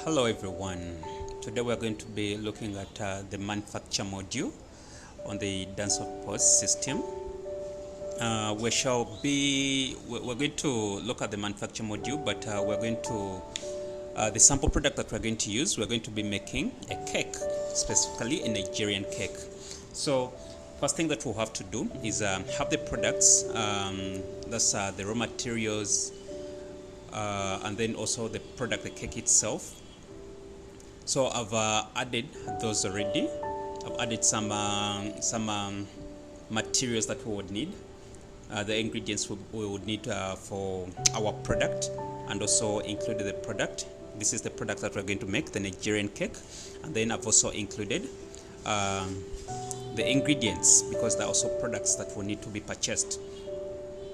Hello everyone. Today we are going to be looking at the manufacture module on the DansoftPOS system. We're going to look at the manufacture module, but we're going to the sample product that we're going to use. We're going to be making a cake, specifically a Nigerian cake. So first thing that we'll have to do is have the products, that's the raw materials, and then also the product, the cake itself. So I've added those already. I've added some materials that we would need, the ingredients we would need for our product, and also included the product. This is the product that we're going to make, the Nigerian cake. And then I've also included the ingredients, because there are also products that will need to be purchased.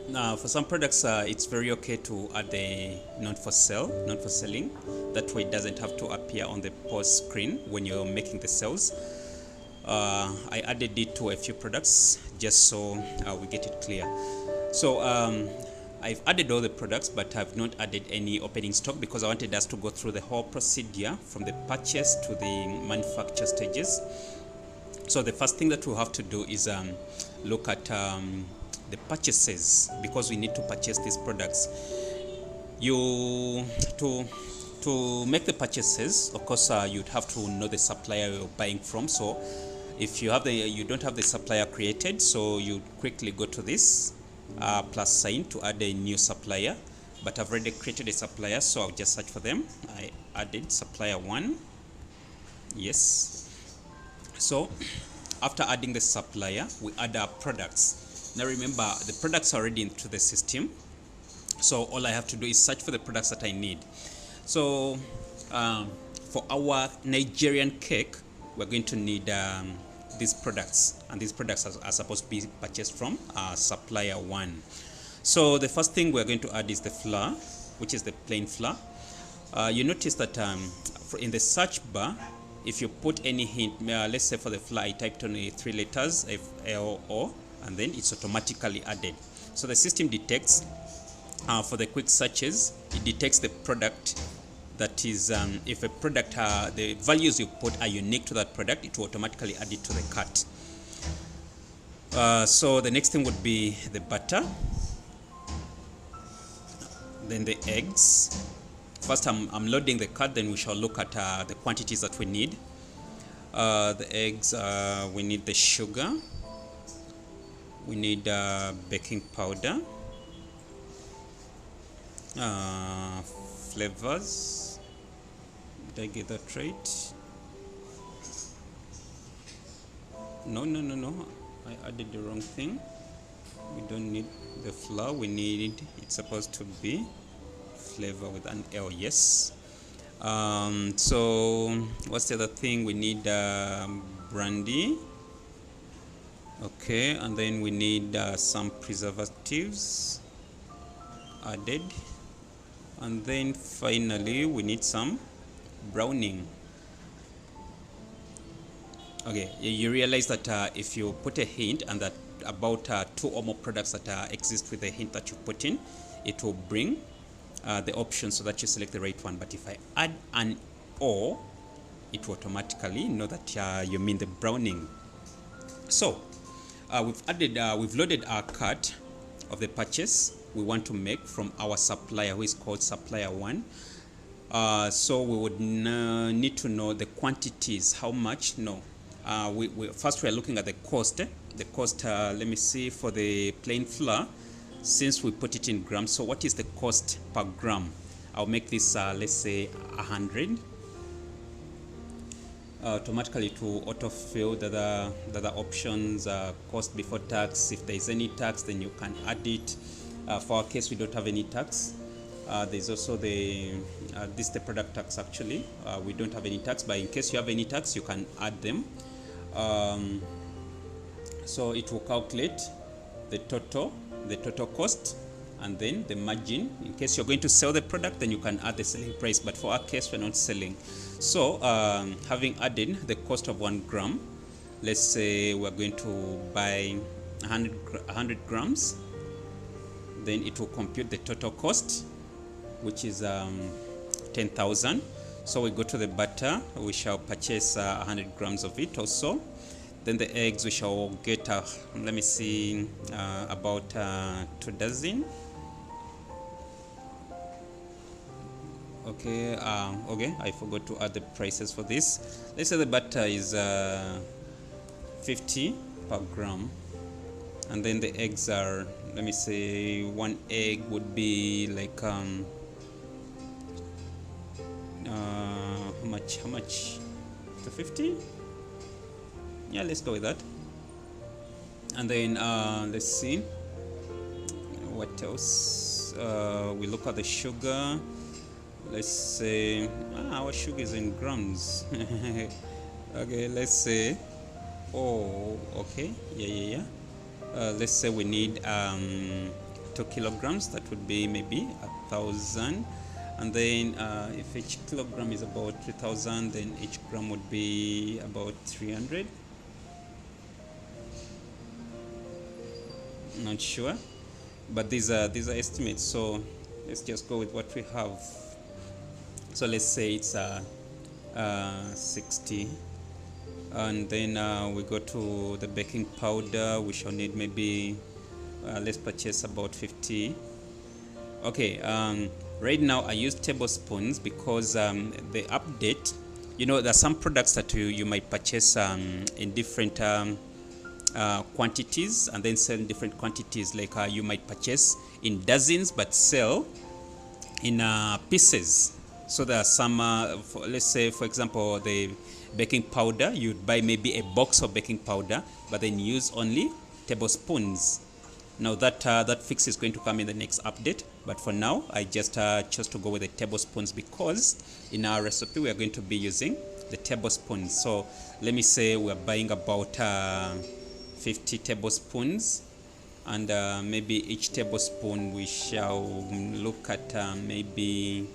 Now, for some products, it's very okay to add the not for selling. That way it doesn't have to appear on the POS screen when you're making the sales. I added it to a few products just so we get it clear. So I've added all the products, but I've not added any opening stock because I wanted us to go through the whole procedure from the purchase to the manufacture stages. So the first thing that we'll have to do is look at the purchases, because we need to purchase these products. To make the purchases, of course, you'd have to know the supplier you're buying from. So if you don't have the supplier created, so you quickly go to this plus sign to add a new supplier. But I've already created a supplier, so I'll just search for them. I added supplier 1. Yes. So after adding the supplier, we add our products. Now remember, the products are already into the system, so all I have to do is search for the products that I need. So for our Nigerian cake, we're going to need these products, and these products are supposed to be purchased from supplier 1. So the first thing we're going to add is the flour, which is the plain flour. You notice that in the search bar, if you put any hint, let's say for the flour I typed only 3 letters, FLO, and then it's automatically added. So the system detects, for the quick searches, it detects the product that is, if a product, the values you put are unique to that product, it will automatically add it to the cart. So the next thing would be the butter, then the eggs. First I'm loading the cart, then we shall look at the quantities that we need. The eggs, we need the sugar, we need baking powder, flavors. Did I get that right? No, I added the wrong thing. We don't need the flour, we need, it's supposed to be flavor with an L. Yes. So what's the other thing? We need brandy. Okay, and then we need some preservatives added, and then finally we need some browning. Okay, you realize that if you put a hint and that about 2 or more products that exist with the hint that you put in, it will bring the option so that you select the right one. But if I add an O, it will automatically know that you mean the browning. So we've loaded our cart of the purchase we want to make from our supplier, who is called supplier 1. So we would need to know the quantities. How much? No. First we are looking at the cost. The cost, let me see, for the plain flour, since we put it in grams, so what is the cost per gram? I'll make this let's say 100. Automatically to autofill the other options, cost before tax. If there is any tax, then you can add it. For our case, we don't have any tax. There's also this is the product tax. Actually, we don't have any tax, but in case you have any tax, you can add them. So it will calculate the total cost, and then the margin. In case you're going to sell the product, then you can add the selling price, but for our case we're not selling. So having added the cost of 1 gram, let's say we're going to buy 100 grams, then it will compute the total cost, which is 10,000. So we go to the butter, we shall purchase 100 grams of it also. Then the eggs, we shall get let me see, about 2 dozen. Okay, okay, I forgot to add the prices for this. Let's say the butter is 50 per gram, and then the eggs are, let me say, 1 egg would be like how much 250. Yeah, let's go with that. And then let's see what else. We look at the sugar. Let's say our sugar is in grams. Okay, let's say, oh, okay, yeah. Let's say we need 2 kilograms. That would be maybe 1,000. And then if each kilogram is about 3,000, then each gram would be about 300. Not sure, but these are estimates, so let's just go with what we have. So let's say it's 60, and then we go to the baking powder. We shall need maybe let's purchase about 50. Okay, right now I use tablespoons because the update, you know, there are some products that you might purchase in different quantities and then sell in different quantities. Like you might purchase in dozens but sell in pieces. So there are some let's say, for example, the baking powder, you'd buy maybe a box of baking powder but then use only tablespoons. Now that fix is going to come in the next update, but for now I just chose to go with the tablespoons because in our recipe we are going to be using the tablespoons. So let me say we're buying about 50 tablespoons, and maybe each tablespoon we shall look at maybe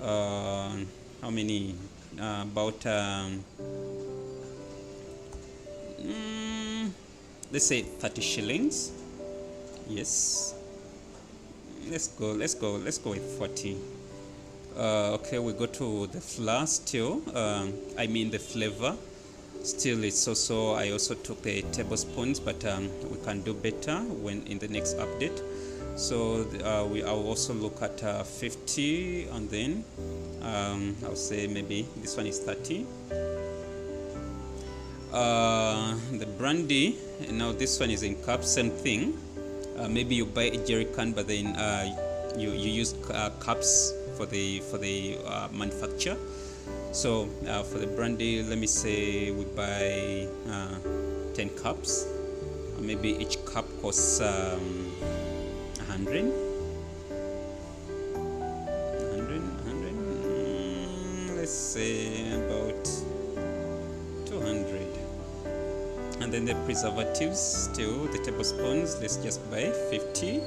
how many, about let's say 30 shillings. Yes, let's go with 40. Okay, we go to the flour still, I mean the flavor. Still, it's also, I also took the tablespoons, but we can do better when in the next update. So I'll also look at 50, and then I'll say maybe this one is 30. The brandy, now this one is in cups, same thing. Maybe you buy a jerry can, but then you use cups for the manufacture. So for the brandy, let me say we buy 10 cups. Maybe each cup costs 100. Let's say about 200. And then the preservatives, still the tablespoons, let's just buy 50,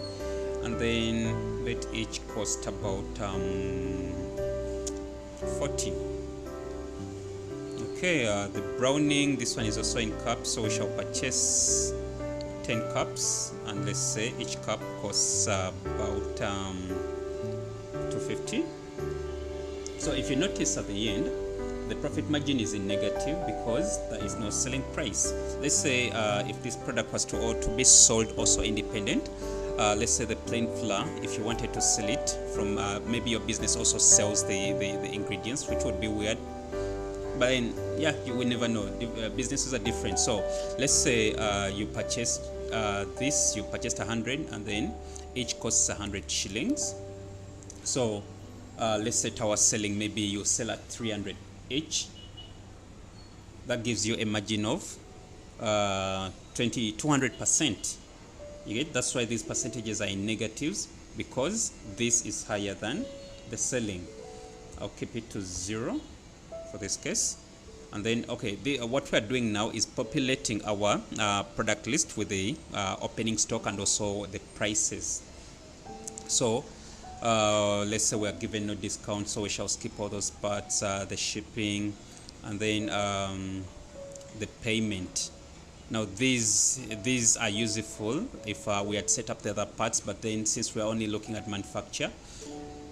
and then let each cost about 40. Okay, the browning, this one is also in cups, so we shall purchase 10 cups, and let's say each cup costs about 250. So if you notice at the end, the profit margin is in negative because there is no selling price. Let's say if this product was to be sold also independent, let's say the plain flour, if you wanted to sell it from maybe your business also sells the ingredients, which would be weird, but then yeah, you will never know. Businesses are different. So let's say you purchased this, you purchased 100, and then each costs 100 shillings. So let's say tower selling, maybe you sell at 300 each. That gives you a margin of 200%. You get? That's why these percentages are in negatives, because this is higher than the selling. I'll keep it to 0 for this case. And then okay, what we are doing now is populating our product list with the opening stock and also the prices. So let's say we are given no discount, so we shall skip all those parts, the shipping, and then the payment. Now these are useful if we had set up the other parts, but then since we are only looking at manufacture,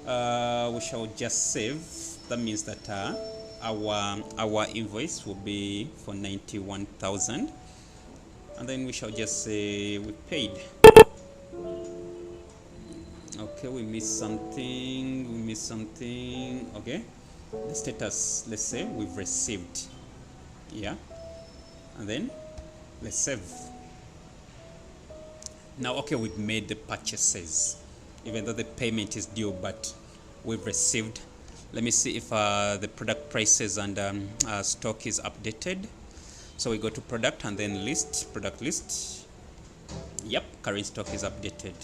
we shall just save that means that our invoice will be for 91,000, and then we shall just say we paid. Okay, we missed something. Okay, the status, let's say we've received. Yeah, and then let's save. Now, okay, we've made the purchases, even though the payment is due, but we've received. Let me see if the product prices and stock is updated. So we go to product and then list, product list. Yep, current stock is updated.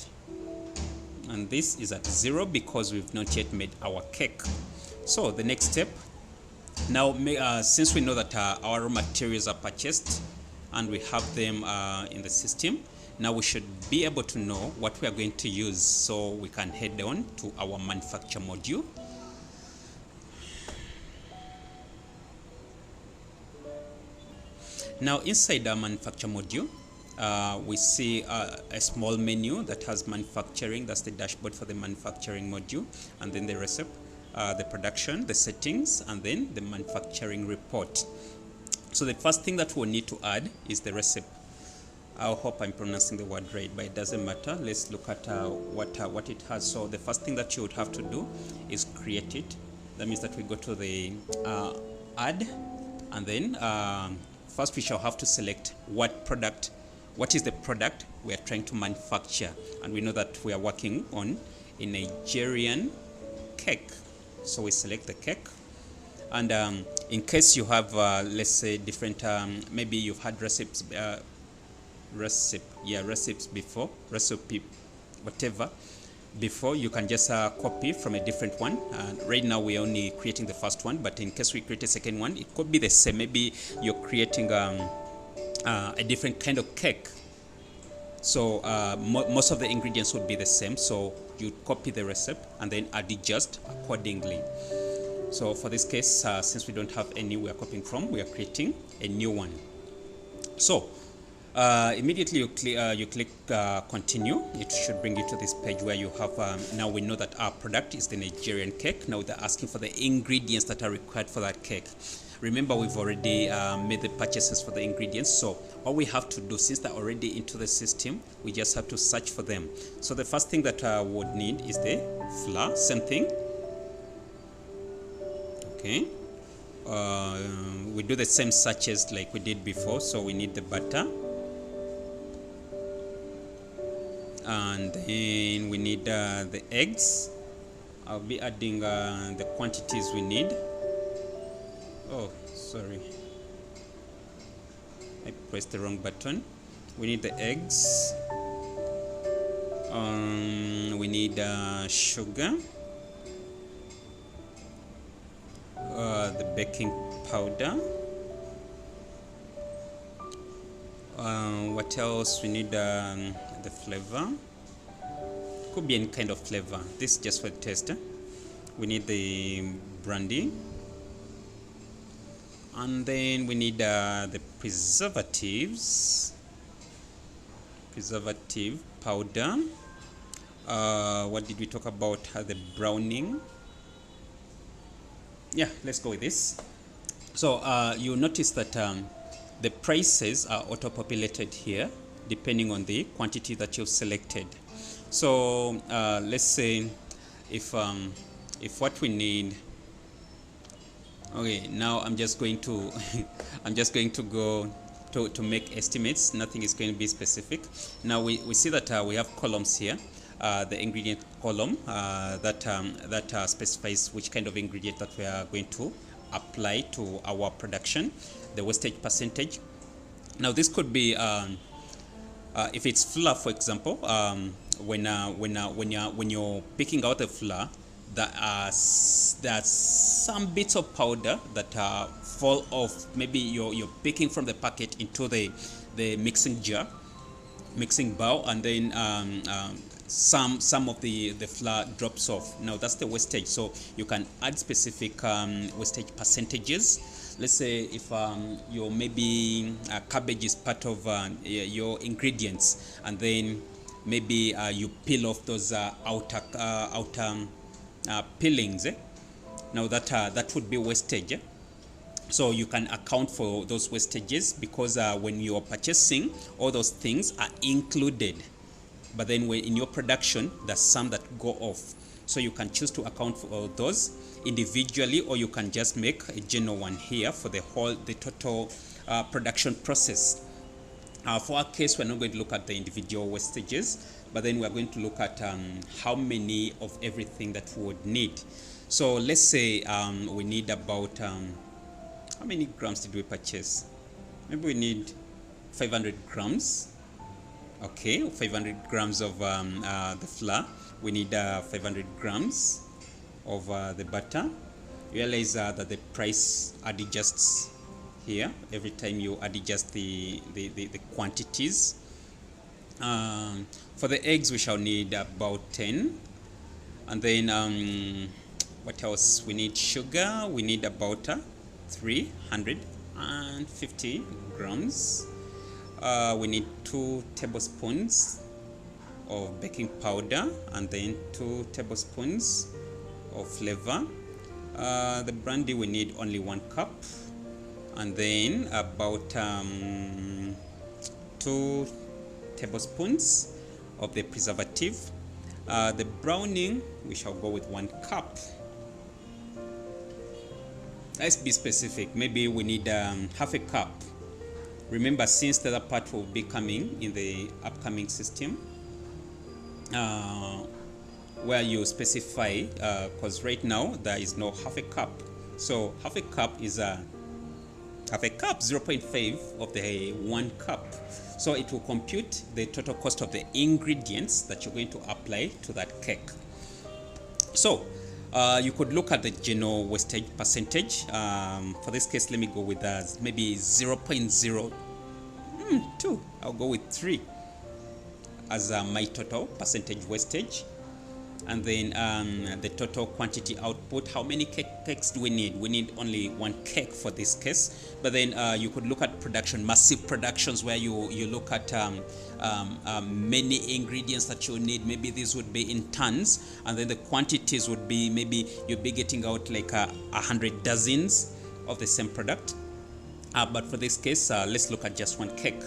And this is at 0 because we've not yet made our cake. So the next step, now since we know that our raw materials are purchased and we have them in the system, now we should be able to know what we are going to use, so we can head on to our manufacture module. Now inside our manufacture module, we see a small menu that has manufacturing. That's the dashboard for the manufacturing module, and then the recipe, the production, the settings, and then the manufacturing report. So the first thing that we'll need to add is the recipe. I hope I'm pronouncing the word right, but it doesn't matter. Let's look at what it has. So the first thing that you would have to do is create it. That means that we go to the add, and then first we shall have to select what is the product we are trying to manufacture, and we know that we are working on a Nigerian cake. So we select the cake, and in case you have let's say different, maybe you've had recipes before, whatever before, you can just copy from a different one. Right now we're only creating the first one, but in case we create a second one, it could be the same. Maybe you're creating a different kind of cake, so most of the ingredients would be the same, so you copy the recipe and then adjust accordingly. So for this case, since we don't have any we are copying from, we are creating a new one. So immediately you click continue. It should bring you to this page where you have now we know that our product is the Nigerian cake. Now they're asking for the ingredients that are required for that cake. Remember, we've already made the purchases for the ingredients, so all we have to do, since they're already into the system, we just have to search for them. So the first thing that we would need is the flour. Same thing. Okay, we do the same searches like we did before. So we need the butter, and then we need the eggs. I'll be adding the quantities we need. Oh, sorry, I pressed the wrong button. We need the eggs. We need sugar, the baking powder. What else? We need the flavor. Could be any kind of flavor. This is just for the taste. We need the brandy, and then we need the preservative powder. What did we talk about? The browning. Yeah, let's go with this. So you notice that the prices are auto-populated here depending on the quantity that you've selected. So let's say if what we need. Okay, now I'm just going to go to make estimates. Nothing is going to be specific. Now we see that we have columns here. The ingredient column that specifies which kind of ingredient that we are going to apply to our production, the wastage percentage. Now this could be if it's flour, for example. When you're picking out the flour, there are some bits of powder that fall off. Maybe you're picking from the packet into the mixing bowl, and then some of the flour drops off. Now that's the wastage. So you can add specific wastage percentages. Let's say if your maybe cabbage is part of your ingredients, and then maybe you peel off those outer peelings, Now that would be wastage. So you can account for those wastages, because when you are purchasing, all those things are included, but then when in your production there's some that go off. So you can choose to account for those individually, or you can just make a general one here for the total production process. For our case, we're not going to look at the individual wastages, but then we're going to look at how many of everything that we would need. So let's say we need about how many grams did we purchase? Maybe we need 500 grams. Okay, 500 grams of the flour. We need 500 grams of the butter. Realize that the price adjusts here every time you adjust the quantities. For the eggs, we shall need about 10. And then what else? We need sugar. We need about 350 grams. We need 2 tablespoons of baking powder, and then 2 tablespoons of flavor. The brandy, we need only 1 cup, and then about 2 tablespoons of the preservative. The browning, we shall go with 1 cup. Let's be specific. Maybe we need half a cup. Remember, since the other part will be coming in the upcoming system, where you specify, because right now there is no half a cup. So half a cup is half a cup, 0.5 of the 1 cup. So it will compute the total cost of the ingredients that you're going to apply to that cake. So you could look at the general wastage percentage. For this case, let me go with maybe 0.02. I'll go with 3 as my total percentage wastage. And then the total quantity output. How many cakes do we need? We need only 1 cake for this case. But then you could look at production, massive productions, where you look at many ingredients that you need. Maybe these would be in tons, and then the quantities would be, maybe you'll be getting out like 100 dozens of the same product. But for this case, let's look at just 1 cake.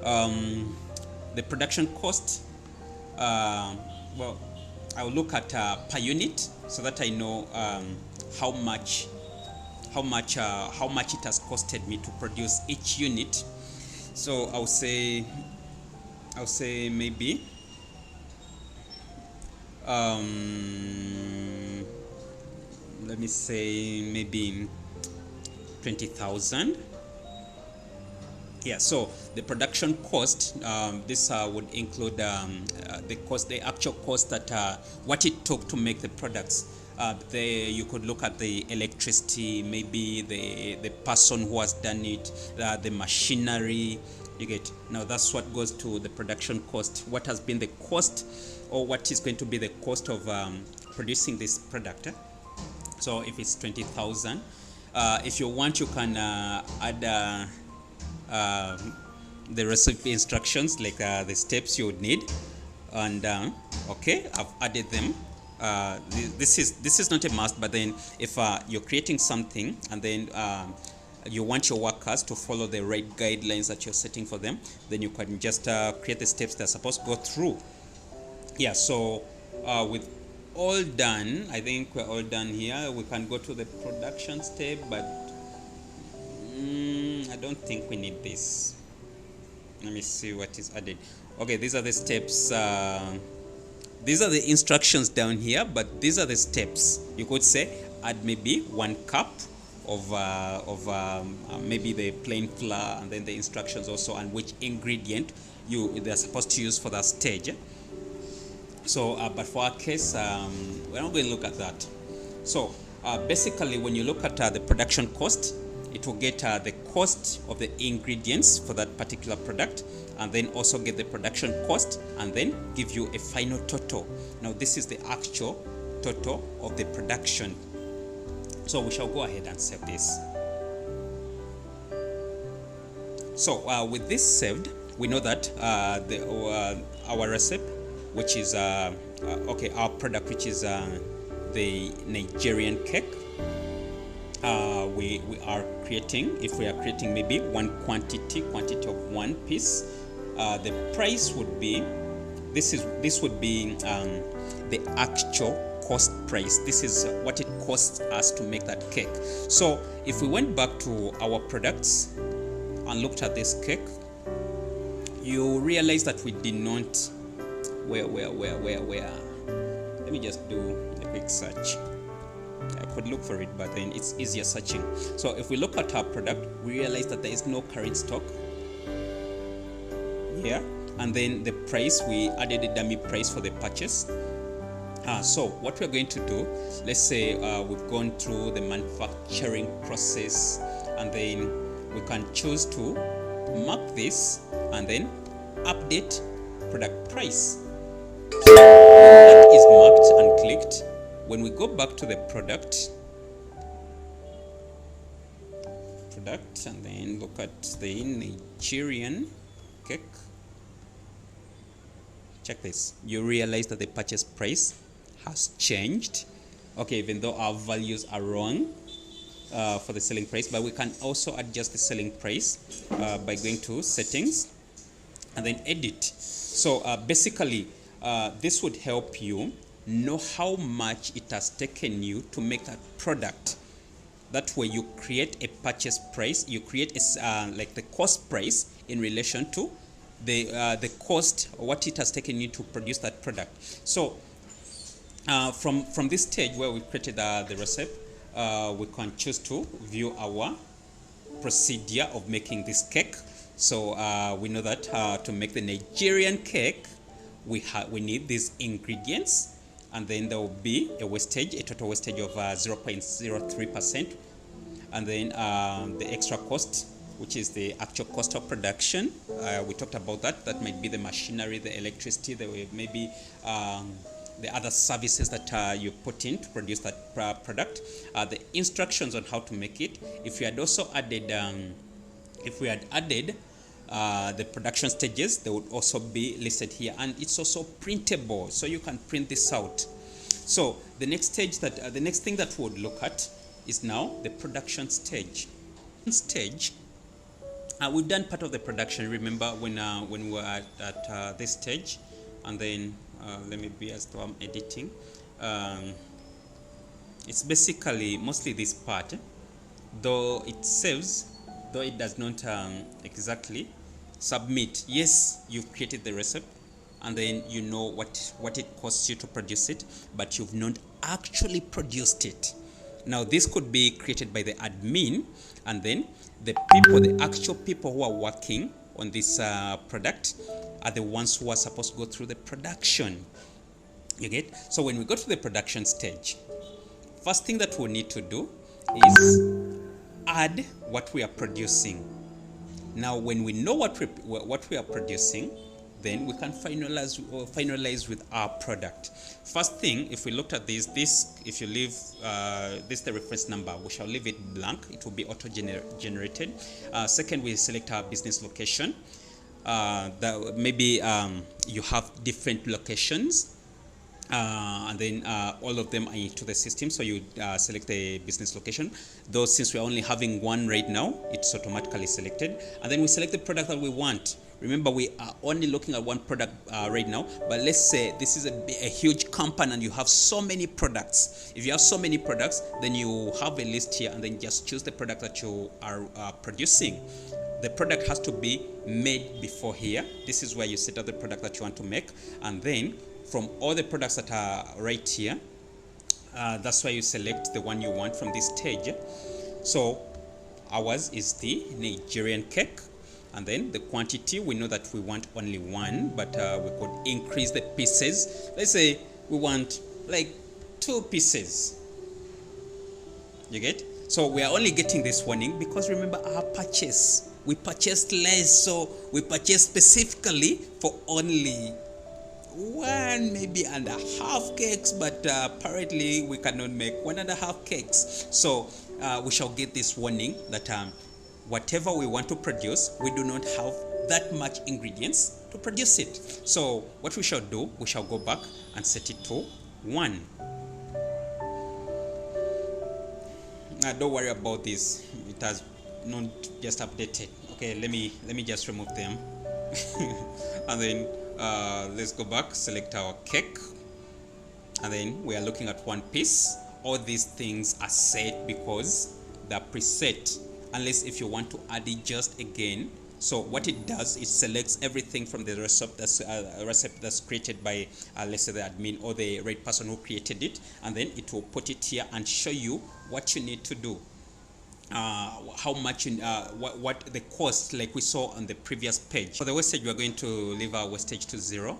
The production cost, well, I'll look at per unit, so that I know how much it has costed me to produce each unit. So I'll say maybe let me say maybe 20,000. Yeah, so the production cost, this would include the actual cost that what it took to make the products. You could look at the electricity, maybe the person who has done it, the machinery. You get, now that's what goes to the production cost. What has been the cost, or what is going to be the cost of producing this product? So if it's 20,000, if you want, you can add the recipe instructions, like the steps you would need, and okay, I've added them. This is not a must, but then if you're creating something and then you want your workers to follow the right guidelines that you're setting for them, then you can just create the steps they're supposed to go through. Yeah, so with all done, I think we're all done here. We can go to the production step, but I don't think we need this. Let me see what is added. Okay, these are the steps. These are the instructions down here, but these are the steps. You could say add maybe 1 cup of maybe the plain flour, and then the instructions also, and which ingredient they're supposed to use for that stage. So, but for our case, we're not going to look at that. So, basically, when you look at the production cost, it will get the cost of the ingredients for that particular product, and then also get the production cost, and then give you a final total. Now this is the actual total of the production. So we shall go ahead and save this. So with this saved, we know that our recipe, which is okay, our product, which is the Nigerian cake, we are creating, if we are creating maybe one quantity of one piece, the price would be, this would be the actual cost price. This is what it costs us to make that cake. So if we went back to our products and looked at this cake, you realize that we did not, where let me just do a quick search. I could look for it, but then it's easier searching. So if we look at our product, we realize that there is no current stock here, and then the price, we added a dummy price for the purchase. So what we're going to do, let's say we've gone through the manufacturing process, and then we can choose to mark this and then update product price. So that is marked and clicked. When we go back to the product and then look at the Nigerian cake, check this, you realize that the purchase price has changed. Okay, even though our values are wrong for the selling price, but we can also adjust the selling price by going to settings and then edit. So basically this would help you know how much it has taken you to make that product. That way you create a purchase price, you create a, like the cost price in relation to the cost, what it has taken you to produce that product. So from this stage where we created the recipe, we can choose to view our procedure of making this cake. So we know that to make the Nigerian cake, we need these ingredients, and then there will be a wastage, a total wastage of 0.03%, and then the extra cost, which is the actual cost of production. We talked about that. That might be the machinery, the electricity, the maybe the other services that you put in to produce that product. The instructions on how to make it. If we had also added, the production stages, they would also be listed here, and it's also printable, so you can print this out. So the next stage that the next thing that we would look at is now the production stage. We've done part of the production. Remember when we were at this stage, and then let me be as though I'm editing. It's basically mostly this part, though it saves, though it does not exactly submit. Yes, you've created the recipe, and then you know what it costs you to produce it, but you've not actually produced it. Now this could be created by the admin, and then the actual people who are working on this product are the ones who are supposed to go through the production. You get? So when we go to the production stage, first thing that we need to do is add what we are producing. Now when we know what we are producing, then we can finalize with our product. First thing, if we looked at this, if you leave this the reference number, we shall leave it blank. It will be auto-generated. Second, we select our business location. That maybe you have different locations, and then all of them are into the system, so you select the business location. Though since we're only having one right now, it's automatically selected, and then we select the product that we want. Remember, we are only looking at one product right now, but let's say this is a huge company and you have so many products. If you have so many products, then you have a list here, and then just choose the product that you are producing. The product has to be made before here. This is where you set up the product that you want to make, and then from all the products that are right here, that's why you select the one you want from this stage. So ours is the Nigerian cake, and then the quantity, we know that we want only one, but we could increase the pieces. Let's say we want like 2 pieces. You get? So we are only getting this warning because remember our purchase, we purchased less, so we purchased specifically for only 1, maybe and a half cakes, but apparently we cannot make 1.5 cakes. So we shall get this warning that whatever we want to produce, we do not have that much ingredients to produce it. So what we shall do, we shall go back and set it to 1. Don't worry about this, it has not just updated. Okay, let me just remove them. And then let's go back, select our cake, and then we are looking at one piece. All these things are set because they're preset, unless if you want to add it just again. So what it does, it selects everything from the recipe that's created by let's say the admin or the right person who created it, and then it will put it here and show you what you need to do, how much what the cost, like we saw on the previous page. For the wastage, we're going to leave our wastage to 0,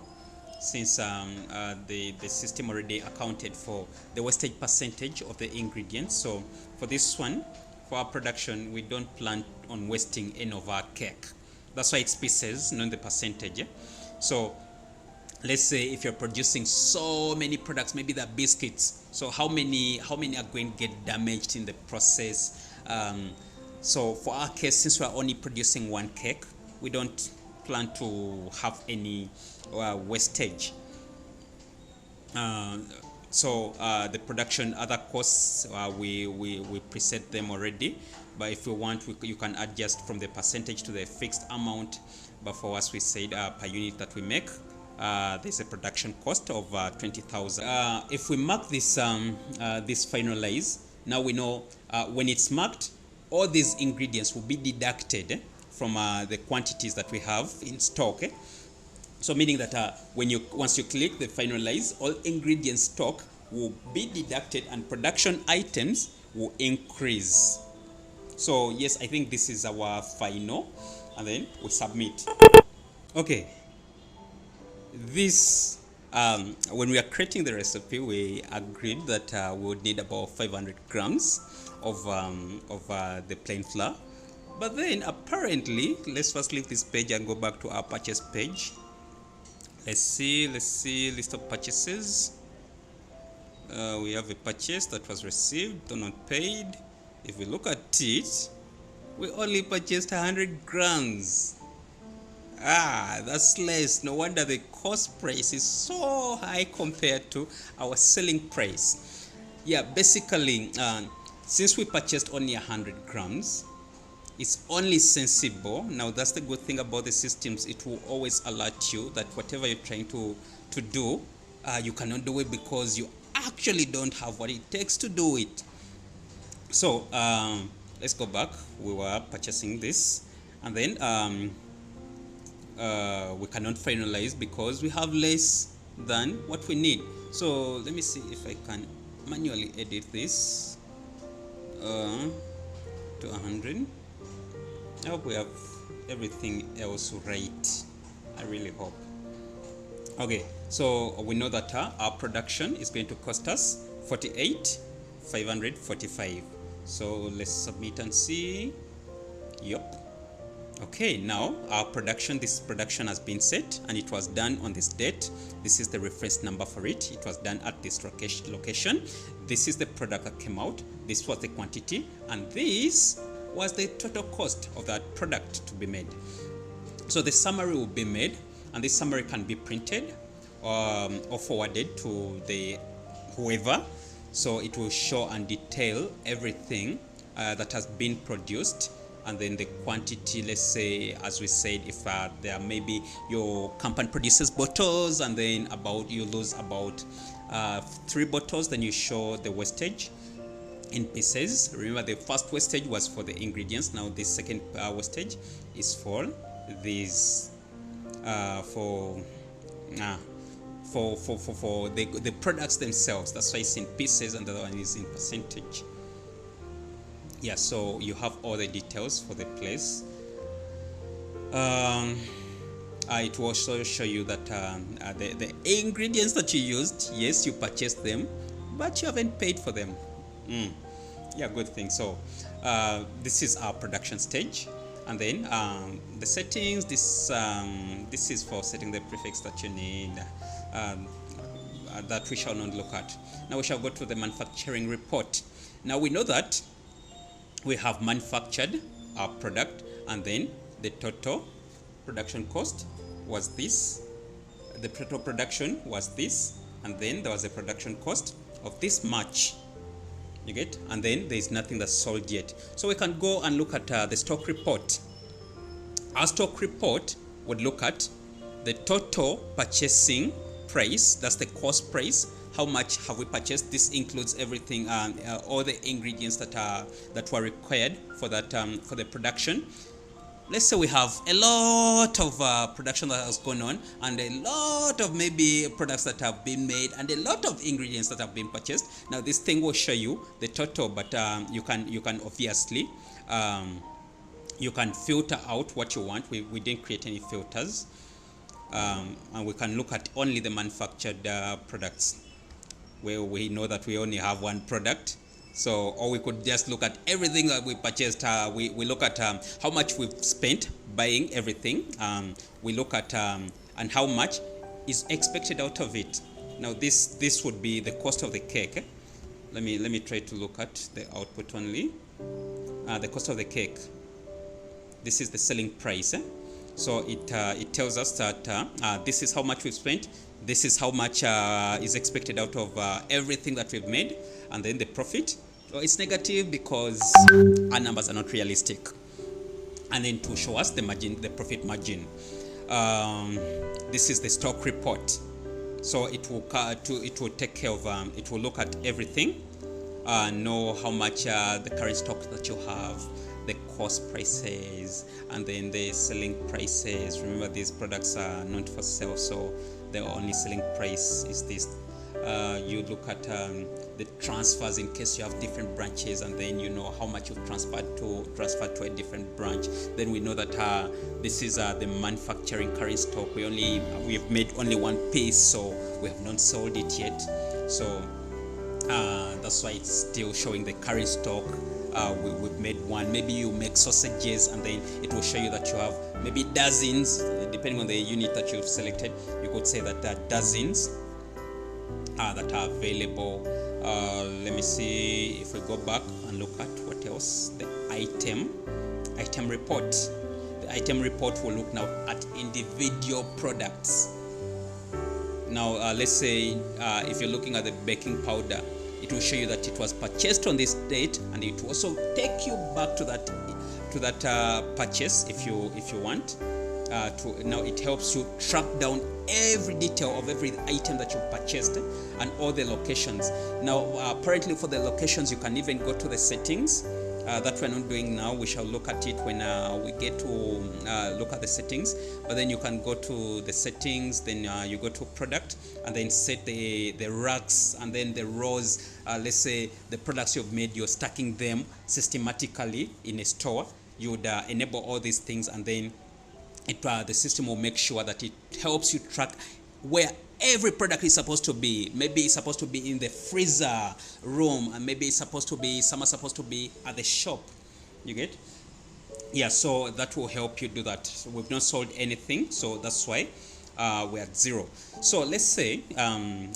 since the system already accounted for the wastage percentage of the ingredients. So for this one, for our production, we don't plan on wasting any of our cake. That's why it's pieces, not the percentage. Yeah? So let's say if you're producing so many products, maybe they're biscuits, so how many are going to get damaged in the process? So for our case, since we're only producing one cake, we don't plan to have any wastage. So the production other costs, we preset them already, but if you want, you can adjust from the percentage to the fixed amount. But for us, we said per unit that we make, there's a production cost of 20,000. If we mark this this finalize, now we know when it's marked, all these ingredients will be deducted from the quantities that we have in stock. So meaning that once you click the finalize, all ingredients stock will be deducted and production items will increase. So yes, I think this is our final, and then we submit. Okay, this when we are creating the recipe, we agreed that we would need about 500 grams of the plain flour. But then apparently, let's first leave this page and go back to our purchase page. Let's see list of purchases. We have a purchase that was received, though not paid. If we look at it, we only purchased 100 grams. That's less. No wonder the cost price is so high compared to our selling price. Yeah, basically, since we purchased only 100 grams, it's only sensible. Now that's the good thing about the systems, it will always alert you that whatever you're trying to do, you cannot do it because you actually don't have what it takes to do it. So let's go back. We were purchasing this, and then we cannot finalize because we have less than what we need. So let me see if I can manually edit this to 100. I hope we have everything else right. I really hope. Okay, so we know that our production is going to cost us 48,545. So let's submit and see. Yep. Okay, now our production, this production has been set and it was done on this date. This is the reference number for it. It was done at this location. This is the product that came out. This was the quantity, and this was the total cost of that product to be made. So the summary will be made, and this summary can be printed or forwarded to the whoever. So it will show and detail everything that has been produced, and then the quantity. Let's say, as we said, if there maybe your company produces bottles, and then you lose about 3 bottles, then you show the wastage in pieces. Remember, the first wastage was for the ingredients. Now the second wastage is for these for the products themselves. That's why it's in pieces, and the other one is in percentage. Yeah, so you have all the details for the place. It will also show you that the ingredients that you used, yes, you purchased them, but you haven't paid for them. Yeah, good thing. So this is our production stage, and then the settings. This is for setting the prefix that you need, that we shall not look at. Now we shall go to the manufacturing report. Now we know that we have manufactured our product, and then the total production cost was this. The total production was this, and then there was a production cost of this much. you get, and then there is nothing that's sold yet. So we can go and look at the stock report. Our stock report would look at the total purchasing price, that's the cost price. How much have we purchased? This includes everything, all the ingredients that were required for that for the production. Let's say we have a lot of production that has gone on, and a lot of maybe products that have been made, and a lot of ingredients that have been purchased. Now this thing will show you the total, but you can obviously you can filter out what you want. We didn't create any filters, and we can look at only the manufactured products, where we know that we only have one product. So, or we could just look at everything that we purchased. We look at how much we've spent buying everything. We look at and how much is expected out of it. Now this would be the cost of the cake. Let me try to look at the output only. The cost of the cake. This is the selling price. So it tells us that this is how much we've spent. This is how much is expected out of everything that we've made, and then the profit. Well, it's negative because our numbers are not realistic. And then to show us the margin, the profit margin. This is the stock report. So it will take care of it will look at everything, know how much the current stock that you have, the cost prices, and then the selling prices. Remember, these products are not for sale, so the only selling price is this. You look at the transfers in case you have different branches, and then you know how much you've transferred to a different branch. Then we know that this is the manufacturing current stock. We've made only one piece, so we have not sold it yet. So that's why it's still showing the current stock. We've made one. Maybe you make sausages, and then it will show you that you have maybe dozens, depending on the unit that you've selected. You could say that there are dozens that are available. Let me see if we go back and look at what else. The item report. The item report will look now at individual products. Now let's say if you're looking at the baking powder, it will show you that it was purchased on this date, and it will also take you back to that purchase if you want. Now it helps you track down every detail of every item that you purchased and all the locations. Now apparently for the locations you can even go to the settings. That we're not doing now. We shall look at it when we get to look at the settings. But then you can go to the settings, then you go to product, and then set the racks and then the rows. Let's say the products you've made, you're stacking them systematically in a store. You would enable all these things, and then the system will make sure that it helps you track where every product is supposed to be. Maybe it's supposed to be in the freezer room, and maybe it's supposed to be, some are supposed to be at the shop. You get? Yeah, so that will help you do that. So we've not sold anything, so that's why we're at 0. So let's say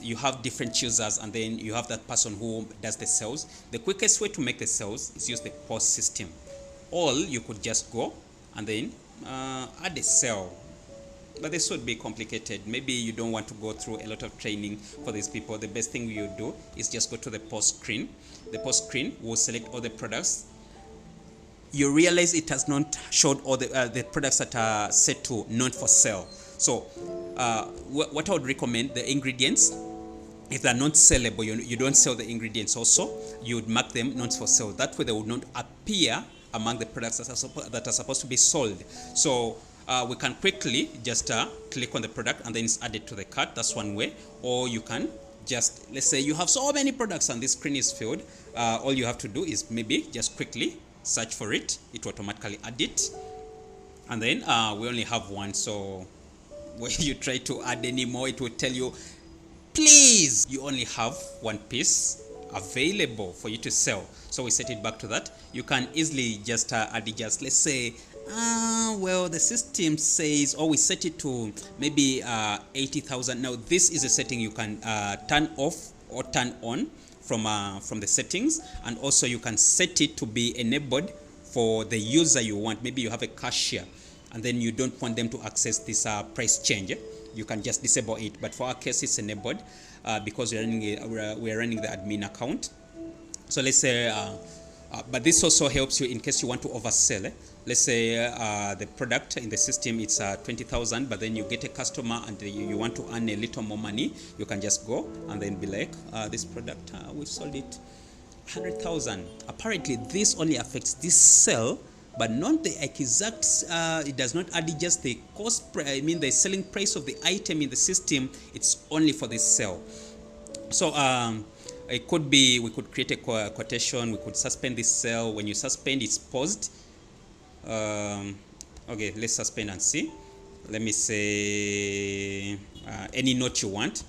you have different choosers, and then you have that person who does the sales. The quickest way to make the sales is use the POS system. Or you could just go and then add a sale. But this would be complicated. Maybe you don't want to go through a lot of training for these people. The best thing you do is just go to the POS screen. The POS screen will select all the products. You realize it has not showed all the products that are set to not for sale. So what I would recommend, the ingredients, if they're not sellable, you don't sell the ingredients also, you would mark them not for sale. That way they will not appear among the products that are supposed to be sold. So we can quickly just click on the product and then it's added to the cart. That's one way. Or you can just, let's say you have so many products and this screen is filled. All you have to do is maybe just quickly search for it. It will automatically add it. And then we only have one. So when you try to add any more, it will tell you, please, you only have one piece available for you to sell. So we set it back to that. You can easily just add it, just let's say well, the system says, or we set it to maybe 80,000. Now this is a setting you can turn off or turn on from the settings, and also you can set it to be enabled for the user you want. Maybe you have a cashier and then you don't want them to access this price change. You can just disable it, but for our case it's enabled because we're running the admin account. So let's say, but this also helps you in case you want to oversell. Let's say the product in the system it's 20,000, but then you get a customer and you want to earn a little more money. You can just go and then be like, this product we've sold it 100,000. Apparently, this only affects this sale, but not the exact. It does not add just the cost. I mean, the selling price of the item in the system. It's only for this sale. So it could be we could create a quotation. We could suspend this sale. When you suspend, it's paused. Okay, let's suspend and see. Let me say any note you want.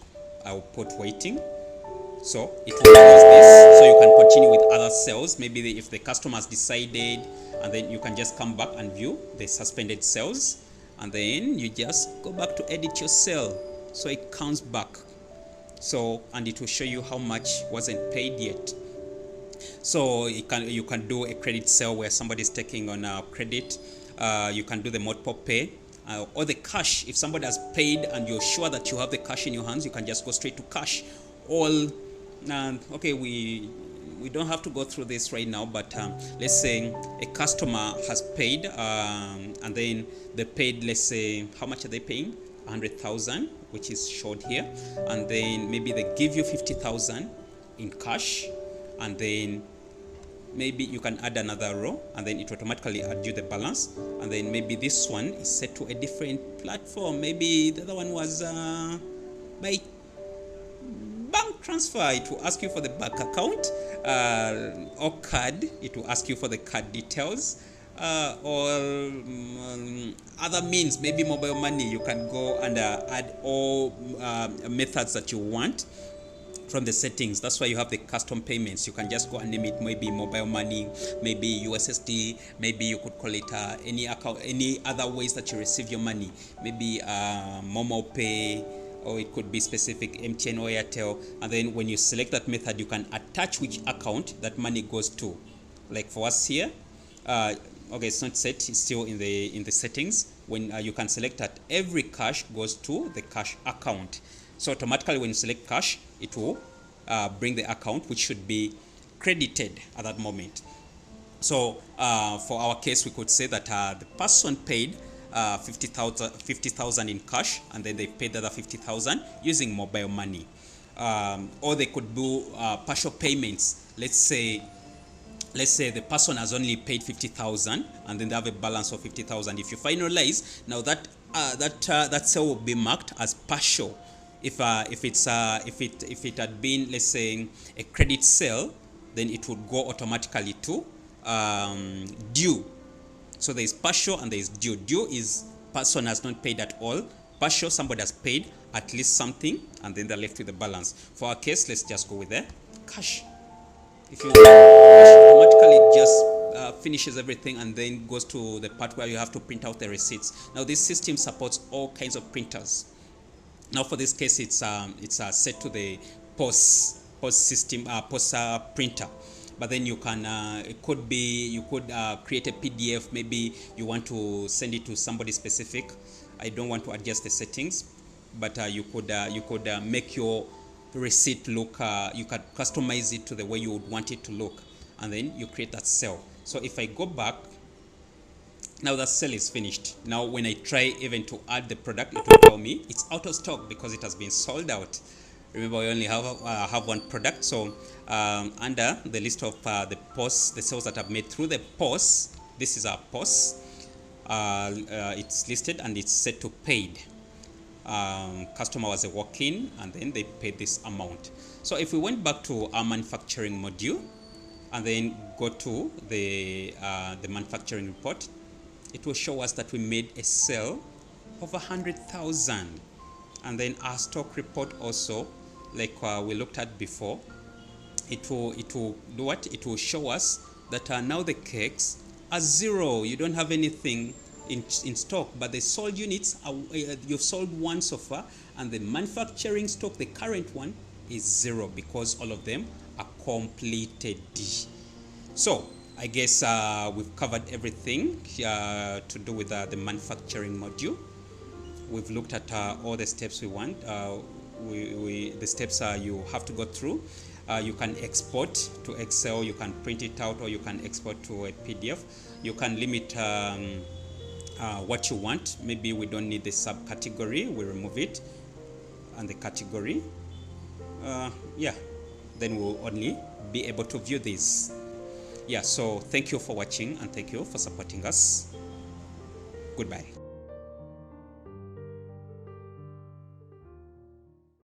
I'll put waiting. So it will close this, so you can continue with other sales. Maybe if the customer has decided, and then you can just come back and view the suspended sales, and then you just go back to edit your sale, so it counts back. So, and it will show you how much wasn't paid yet. So you can do a credit sale where somebody is taking on a credit. You can do the multiple pay. Or the cash. If somebody has paid and you're sure that you have the cash in your hands, you can just go straight to cash. Okay, we don't have to go through this right now, but let's say a customer has paid, and then they paid, let's say, how much are they paying? 100,000, which is showed here, and then maybe they give you 50,000 in cash, and then maybe you can add another row, and then it automatically add you the balance, and then maybe this one is set to a different platform. Maybe the other one was by bank transfer. It will ask you for the bank account, or card. It will ask you for the card details, or other means, maybe mobile money. You can go and add all methods that you want from the settings. That's why you have the custom payments. You can just go and name it, maybe mobile money, maybe USSD, maybe you could call it any account, any other ways that you receive your money, maybe Momo Pay, or it could be specific MTN or Airtel. And then when you select that method, you can attach which account that money goes to. Like for us here, okay, it's not set, it's still in the settings. When you can select that every cash goes to the cash account. So automatically when you select cash, it will bring the account which should be credited at that moment. So for our case, we could say that the person paid 50,000 in cash, and then they paid the other 50,000 using mobile money. Or they could do partial payments. Let's say the person has only paid 50,000, and then they have a balance of 50,000. If you finalize, now that sale will be marked as partial. If it had been, let's say, a credit sale, then it would go automatically to due. So there is partial and there is due. Due is person has not paid at all. Partial, somebody has paid at least something, and then they're left with the balance. For our case, let's just go with the cash. If you cash automatically just finishes everything and then goes to the part where you have to print out the receipts. Now this system supports all kinds of printers. Now for this case, it's set to the POS system, POS printer. But then you can it could be, you could create a PDF. Maybe you want to send it to somebody specific. I don't want to adjust the settings, but you could make your receipt look, you can customize it to the way you would want it to look, and then you create that cell. So if I go back, now that cell is finished. Now when I try even to add the product, it will tell me it's out of stock because it has been sold out. Remember, we only have one product. So under the list of the POS, the sales that I've made through the POS, this is our POS. It's listed and it's set to paid. Customer was a walk-in, and then they paid this amount. So if we went back to our manufacturing module and then go to the manufacturing report, it will show us that we made a sale of 100,000. And then our stock report also, like we looked at before, it will do what? It will show us that now the cakes are zero. You don't have anything in stock, but the sold units are, you've sold one so far, and the manufacturing stock, the current one, is zero because all of them are completed. So I guess we've covered everything to do with the manufacturing module. We've looked at all the steps we want. The steps you have to go through. You can export to Excel, you can print it out, or you can export to a PDF. You can limit what you want. Maybe we don't need the subcategory, we remove it, and the category. Yeah, then we'll only be able to view this. Yeah, so thank you for watching and thank you for supporting us. Goodbye.